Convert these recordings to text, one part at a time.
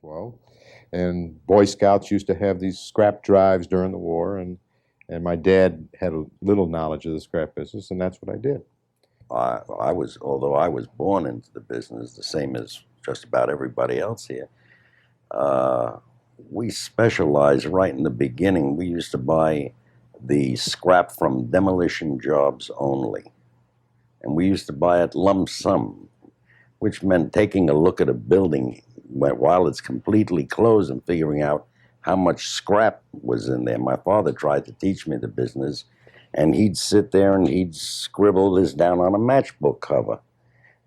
12. And Boy Scouts used to have these scrap drives during the war, and my dad had a little knowledge of the scrap business, and that's what I did. Although I was born into the business, the same as just about everybody else here, we specialized right in the beginning. We used to buy the scrap from demolition jobs only. And we used to buy it lump sum, which meant taking a look at a building while it's completely closed and figuring out how much scrap was in there. My father tried to teach me the business, and he'd sit there and he'd scribble this down on a matchbook cover.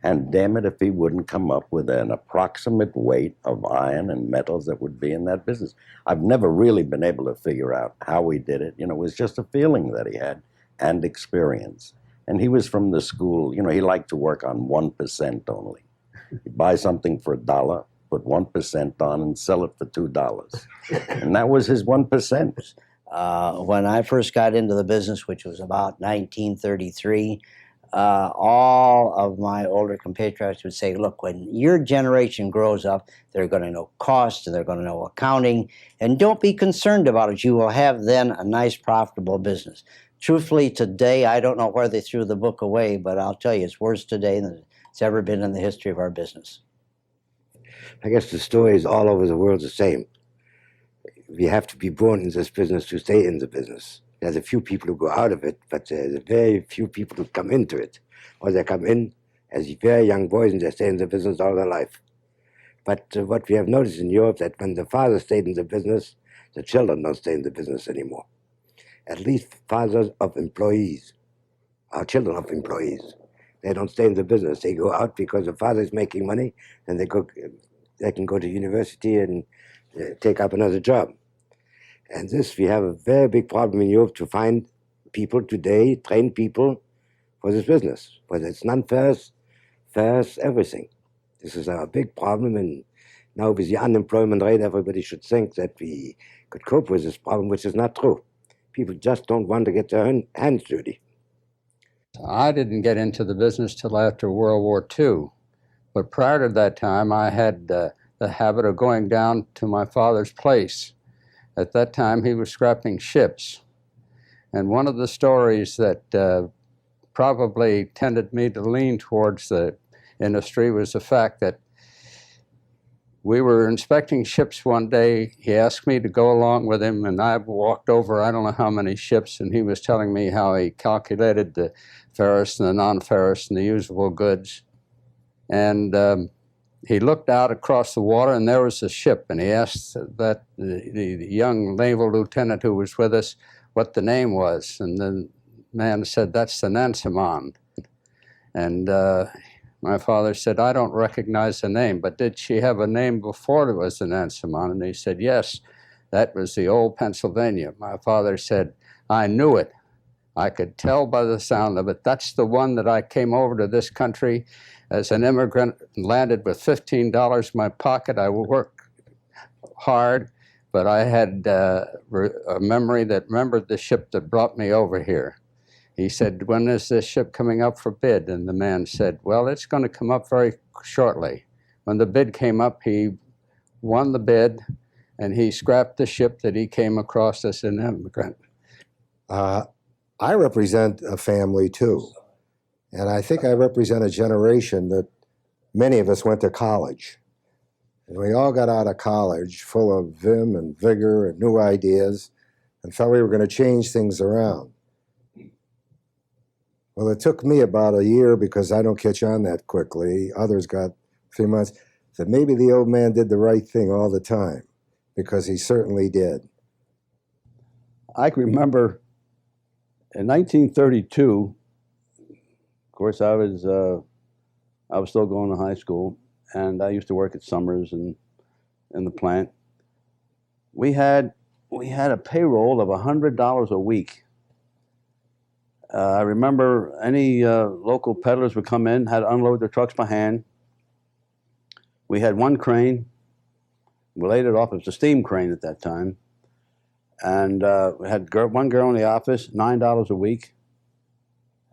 And damn it if he wouldn't come up with an approximate weight of iron and metals that would be in that business. I've never really been able to figure out how he did it. It was just a feeling that he had and experience. And he was from the school, he liked to work on 1% only. He'd buy something for $1, put 1% on and sell it for $2. And that was his 1%. When I first got into the business, which was about 1933, all of my older compatriots would say, look, when your generation grows up, they're going to know cost and they're going to know accounting, and don't be concerned about it. You will have then a nice, profitable business. Truthfully, today, I don't know where they threw the book away, but I'll tell you, it's worse today than it's ever been in the history of our business. I guess the story is all over the world the same. We have to be born in this business to stay in the business. There's a few people who go out of it, but there's very few people who come into it. Or they come in as very young boys and they stay in the business all their life. But what we have noticed in Europe, that when the father stayed in the business, the children don't stay in the business anymore. At least fathers of employees are children of employees. They don't stay in the business. They go out because the father is making money, and they can go to university and take up another job. And this, we have a very big problem in Europe to find people today, trained people for this business. Whether it's non-ferrous, ferrous, everything. This is a big problem, and now with the unemployment rate, everybody should think that we could cope with this problem, which is not true. People just don't want to get their hands dirty. I didn't get into the business till after World War II, but prior to that time, I had the habit of going down to my father's place. At that time, he was scrapping ships. And one of the stories that probably tended me to lean towards the industry was the fact that we were inspecting ships one day. He asked me to go along with him, and I walked over I don't know how many ships, and he was telling me how he calculated the ferrous and the non-ferrous and the usable goods. And he looked out across the water, and there was a ship, and he asked the young naval lieutenant who was with us what the name was, and the man said, "That's the Nansemond." And my father said, "I don't recognize the name, but did she have a name before it was the Nansemond?" And he said, "Yes, that was the old Pennsylvania." My father said, "I knew it. I could tell by the sound of it. That's the one that I came over to this country as an immigrant and landed with $15 in my pocket. I worked hard, but I had a memory that remembered the ship that brought me over here." He said, "When is this ship coming up for bid?" And the man said, "Well, it's going to come up very shortly." When the bid came up, he won the bid, and he scrapped the ship that he came across as an immigrant. I represent a family too, and I think I represent a generation that many of us went to college. And we all got out of college full of vim and vigor and new ideas and felt we were going to change things around. Well, it took me about a year because I don't catch on that quickly. Others got a few months. That maybe the old man did the right thing all the time, because he certainly did. I can remember in 1932, of course, I was still going to high school, and I used to work at Summers and in the plant. We had a payroll of $100 a week. I remember any local peddlers would come in, had to unload their trucks by hand. We had one crane. We laid it off. It was a steam crane at that time. And we had one girl in the office, $9 a week.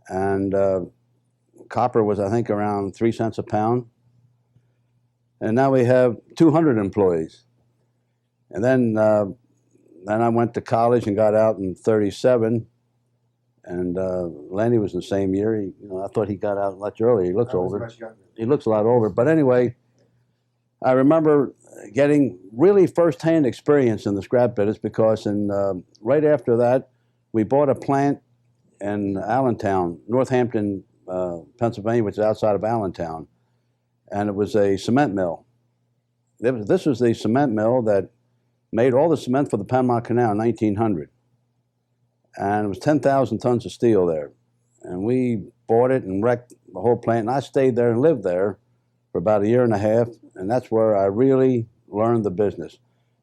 And copper was, I think, around 3 cents a pound. and now we have 200 employees. And then I went to college and got out in '37. And Lanny was the same year. I thought he got out much earlier. He looks older. He looks a lot older. But anyway, I remember getting really firsthand experience in the scrap business because right after that, we bought a plant in Allentown, Northampton, Pennsylvania, which is outside of Allentown. And it was a cement mill. This was the cement mill that made all the cement for the Panama Canal in 1900. And it was 10,000 tons of steel there. And we bought it and wrecked the whole plant. And I stayed there and lived there for about a year and a half. And that's where I really learned the business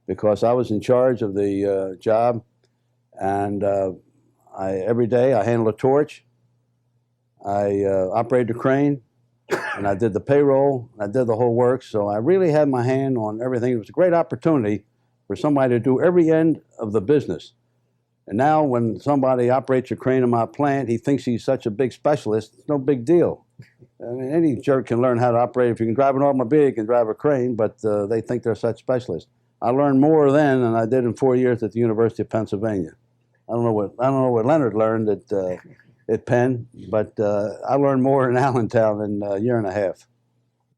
because I was in charge of the job. And every day I handled a torch. I operated a crane. And I did the payroll. I did the whole work. So I really had my hand on everything. It was a great opportunity for somebody to do every end of the business. And now when somebody operates a crane in my plant, he thinks he's such a big specialist. It's no big deal. I mean, any jerk can learn how to operate. If you can drive an automobile, you can drive a crane, but they think they're such specialists. I learned more then than I did in 4 years at the University of Pennsylvania. I don't know what Leonard learned at Penn, but I learned more in Allentown in a year and a half.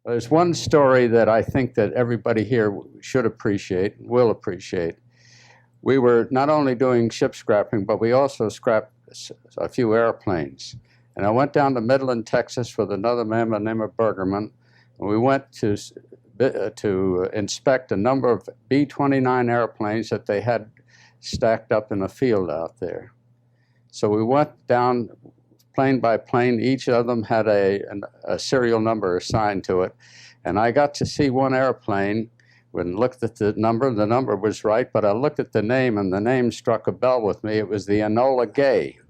There's one story that I think that everybody here should appreciate, will appreciate. We were not only doing ship scrapping, but we also scrapped a few airplanes. And I went down to Midland, Texas with another man by the name of Bergerman. And we went to inspect a number of B-29 airplanes that they had stacked up in a field out there. So we went down plane by plane. Each of them had a serial number assigned to it. And I got to see one airplane. When I looked at the number was right, but I looked at the name, and the name struck a bell with me. It was the Enola Gay.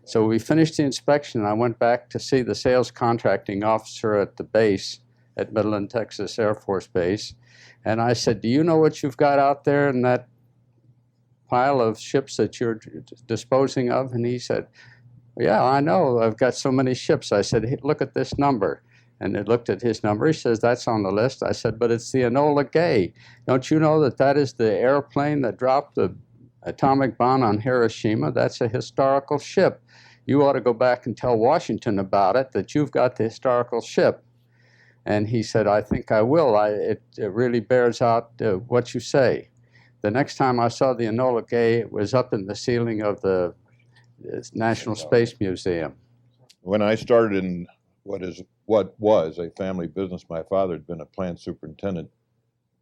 So we finished the inspection, and I went back to see the sales contracting officer at the base at Midland, Texas Air Force Base. And I said, do you know what you've got out there in that pile of ships that you're disposing of? And he said, yeah, I know. I've got so many ships. I said, hey, look at this number. And it looked at his number. He says, that's on the list. I said, but it's the Enola Gay. Don't you know that that is the airplane that dropped the atomic bomb on Hiroshima? That's a historical ship. You ought to go back and tell Washington about it, that you've got the historical ship. And he said, I think I will. It really bears out what you say. The next time I saw the Enola Gay, it was up in the ceiling of the National Space Museum. When I started in what was a family business, my father had been a plant superintendent.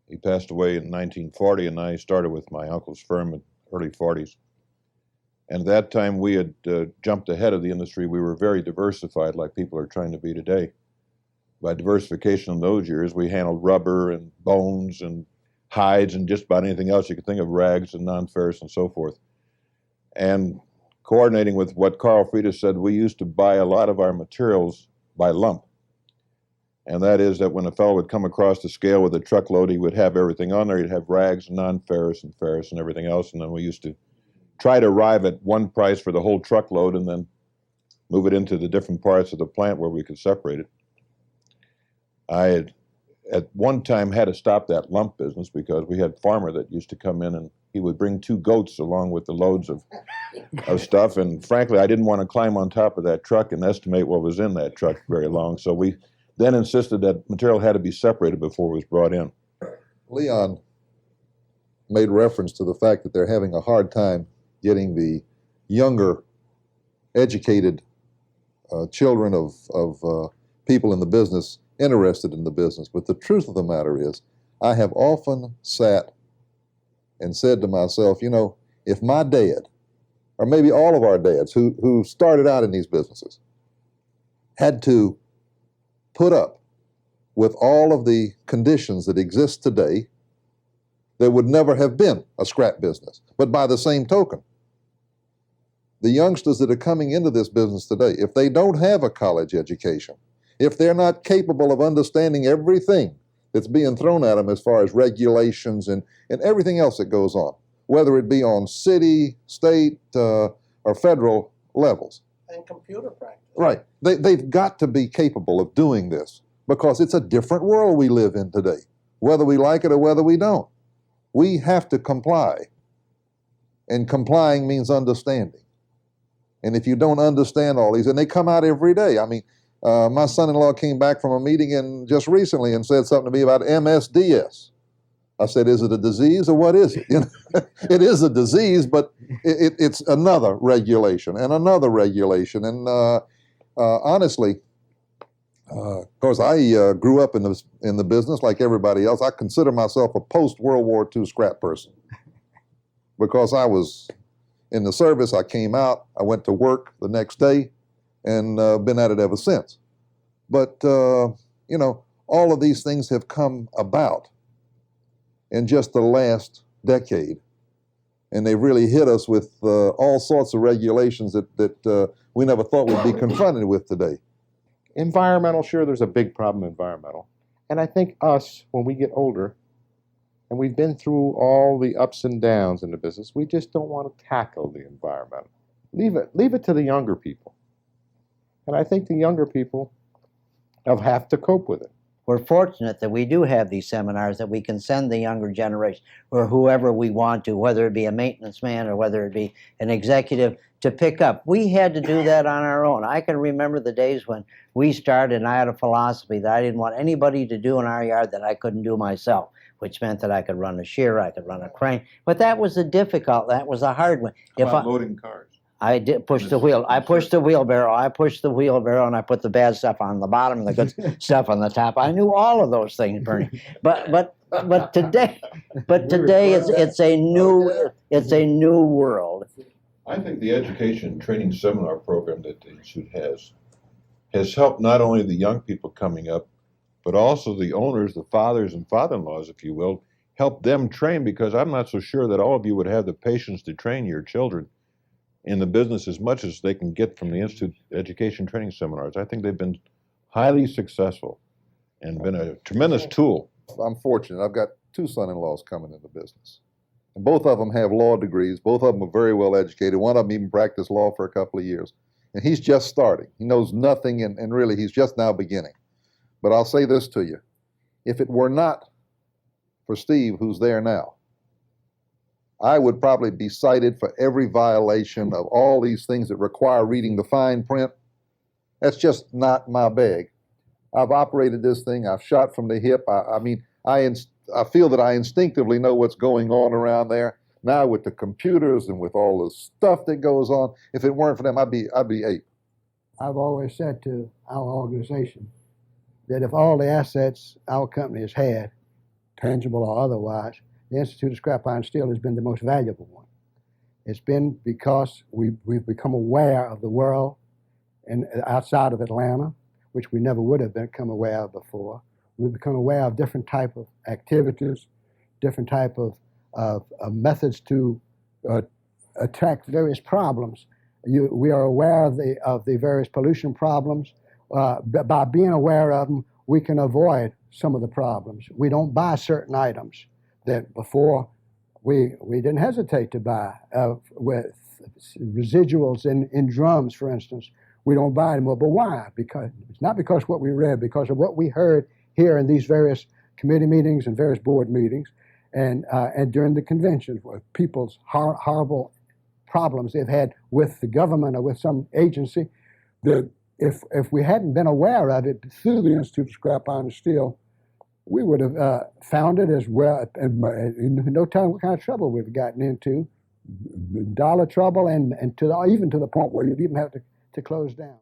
He passed away in 1940, and I started with my uncle's firm in early 40s. And at that time, we had jumped ahead of the industry. We were very diversified, like people are trying to be today. By diversification in those years, we handled rubber and bones and hides and just about anything else you could think of, rags and non-ferrous and so forth. And coordinating with what Carl Frieda said, we used to buy a lot of our materials by lump. And that is that when a fellow would come across the scale with a truckload, he would have everything on there. He'd have rags, non-ferrous and ferrous and everything else. And then we used to try to arrive at one price for the whole truckload and then move it into the different parts of the plant where we could separate it. I had at one time had to stop that lump business because we had a farmer that used to come in and he would bring 2 goats along with the loads of stuff. And frankly, I didn't want to climb on top of that truck and estimate what was in that truck very long. So we then insisted that material had to be separated before it was brought in. Leon made reference to the fact that they're having a hard time getting the younger, educated children of people in the business interested in the business. But the truth of the matter is, I have often sat and said to myself, you know, if my dad, or maybe all of our dads who started out in these businesses, had to put up with all of the conditions that exist today, there would never have been a scrap business. But by the same token, the youngsters that are coming into this business today, if they don't have a college education, if they're not capable of understanding everything that's being thrown at them as far as regulations and everything else that goes on, whether it be on city, state, or federal levels. And computer practice. Right. They've got to be capable of doing this because it's a different world we live in today, whether we like it or whether we don't. We have to comply. And complying means understanding. And if you don't understand all these, and they come out every day. I mean, my son-in-law came back from a meeting just recently and said something to me about MSDS. I said, is it a disease or what is it? You know, it is a disease, but it's another regulation and another regulation. And honestly, of course, I grew up in the business like everybody else. I consider myself a post-World War II scrap person because I was in the service. I came out, I went to work the next day, and been at it ever since. But, you know, all of these things have come about in just the last decade. And they really hit us with all sorts of regulations that we never thought we'd be confronted with today. Environmental, sure, there's a big problem environmental. And I think us, when we get older, and we've been through all the ups and downs in the business, we just don't want to tackle the environmental. Leave it to the younger people. And I think the younger people have to cope with it. We're fortunate that we do have these seminars that we can send the younger generation or whoever we want to, whether it be a maintenance man or whether it be an executive, to pick up. We had to do that on our own. I can remember the days when we started and I had a philosophy that I didn't want anybody to do in our yard that I couldn't do myself, which meant that I could run a shear, I could run a crane. But that was that was a hard one. How about loading cars? I did push the wheel. I pushed the wheelbarrow. I pushed the wheelbarrow, and I put the bad stuff on the bottom and the good stuff on the top. I knew all of those things, Bernie. But today, it's a new world. I think the education and training seminar program that the Institute has helped not only the young people coming up, but also the owners, the fathers and father-in-laws, if you will, help them train, because I'm not so sure that all of you would have the patience to train your children in the business as much as they can get from the Institute education training seminars. I think they've been highly successful and been a tremendous tool. I'm fortunate. I've got two son-in-laws coming into business. And both of them have law degrees. Both of them are very well educated. One of them even practiced law for a couple of years. And he's just starting. He knows nothing, and really he's just now beginning. But I'll say this to you. If it were not for Steve, who's there now, I would probably be cited for every violation of all these things that require reading the fine print. That's just not my bag. I've operated this thing. I've shot from the hip. I feel that I instinctively know what's going on around there. Now with the computers and with all the stuff that goes on, if it weren't for them, I'd be ape. I've always said to our organization that if all the assets our company has had, tangible or otherwise, the Institute of Scrap Iron Steel has been the most valuable one. It's been because we've become aware of the world and outside of Atlanta, which we never would have become aware of before. We've become aware of different type of activities, different type of methods to attack various problems. We are aware of the various pollution problems. By being aware of them, we can avoid some of the problems. We don't buy certain items that before we didn't hesitate to buy, with residuals in drums, for instance. We don't buy anymore. But why? Because it's not because what we read, because of what we heard here in these various committee meetings and various board meetings, and during the conventions, with people's horrible problems they've had with the government or with some agency. That if we hadn't been aware of it through the Institute of Scrap Iron and Steel, we would have found it as well, in no telling what kind of trouble we've gotten into, dollar trouble, and even to the point where you'd even have to close down.